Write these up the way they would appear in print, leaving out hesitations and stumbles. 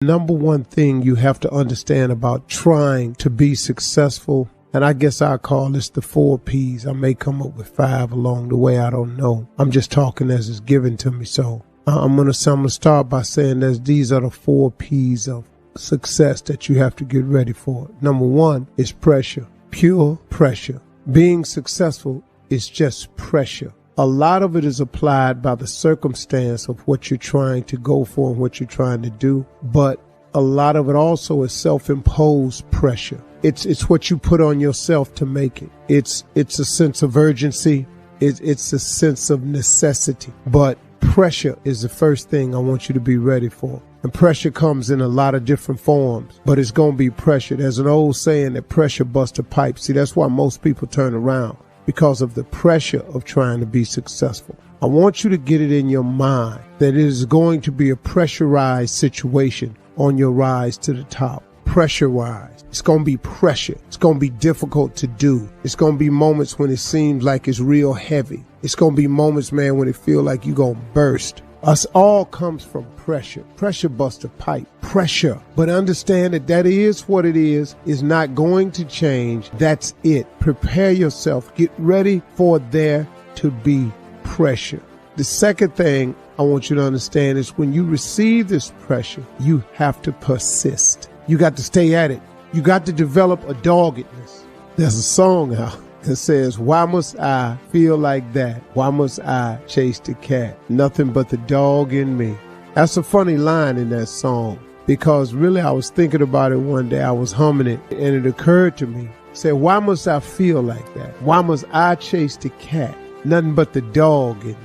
Number one thing you have to understand about trying to be successful, and I guess I call this the 4 P's. I may come up with 5 along the way. I don't know. I'm just talking as it's given to me. So I'm gonna start by saying that these are the 4 P's of success that you have to get ready for. Number 1 is pressure, pure pressure. Being successful is just pressure. A lot of it is applied by the circumstance of what you're trying to go for and what you're trying to do. But a lot of it also is self-imposed pressure. It's what you put on yourself to make it. It's a sense of urgency. It's a sense of necessity. But pressure is the first thing I want you to be ready for. And pressure comes in a lot of different forms, but it's going to be pressure. There's an old saying that pressure busts a pipe. See, that's why most people turn around, because of the pressure of trying to be successful. I want you to get it in your mind that it is going to be a pressurized situation on your rise to the top. Pressurized. It's going to be pressure. It's going to be difficult to do. It's going to be moments when it seems like it's real heavy. It's going to be moments, man, when it feels like you're going to burst. Us all comes from pressure. Pressure busts a pipe. Pressure. But understand that is what it is not going to change. That's it. Prepare yourself. Get ready for there to be pressure. The second thing I want you to understand is when you receive this pressure, you have to persist. You got to stay at it. You got to develop a doggedness. There's a song out that says, why must I feel like that? Why must I chase the cat? Nothing but the dog in me. That's a funny line in that song, because really I was thinking about it one day. I was humming it and it occurred to me. Say, why must I feel like that? Why must I chase the cat? Nothing but the dog in me.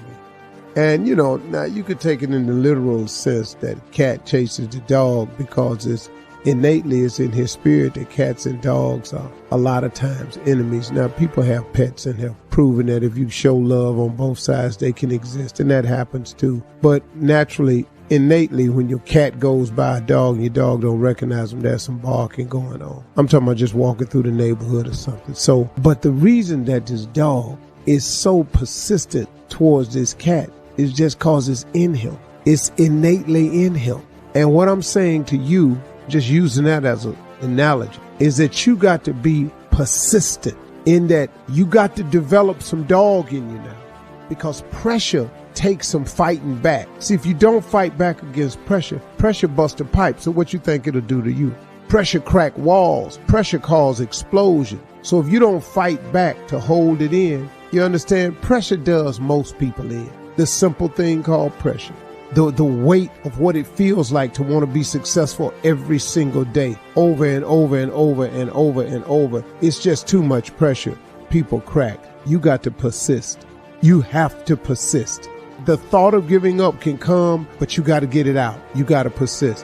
And now you could take it in the literal sense that cat chases the dog because it's in his spirit that cats and dogs are a lot of times enemies. Now, people have pets and have proven that if you show love on both sides, they can exist, and that happens too. But naturally, innately, when your cat goes by a dog and your dog don't recognize them, there's some barking going on. I'm talking about just walking through the neighborhood or something. So, but the reason that this dog is so persistent towards this cat is just cause it's in him. It's innately in him. And what I'm saying to you, just using that as an analogy, is that you got to be persistent in that you got to develop some dog in you now, because pressure takes some fighting back. See, if you don't fight back against pressure, pressure busts a pipe. So what you think it'll do to you? Pressure crack walls. Pressure cause explosion. So if you don't fight back to hold it in, you understand, pressure does most people in. This simple thing called pressure. The weight of what it feels like to want to be successful every single day, over and over and over and over and over. It's just too much pressure. People crack. You got to persist. You have to persist. The thought of giving up can come, but you got to get it out. You got to persist.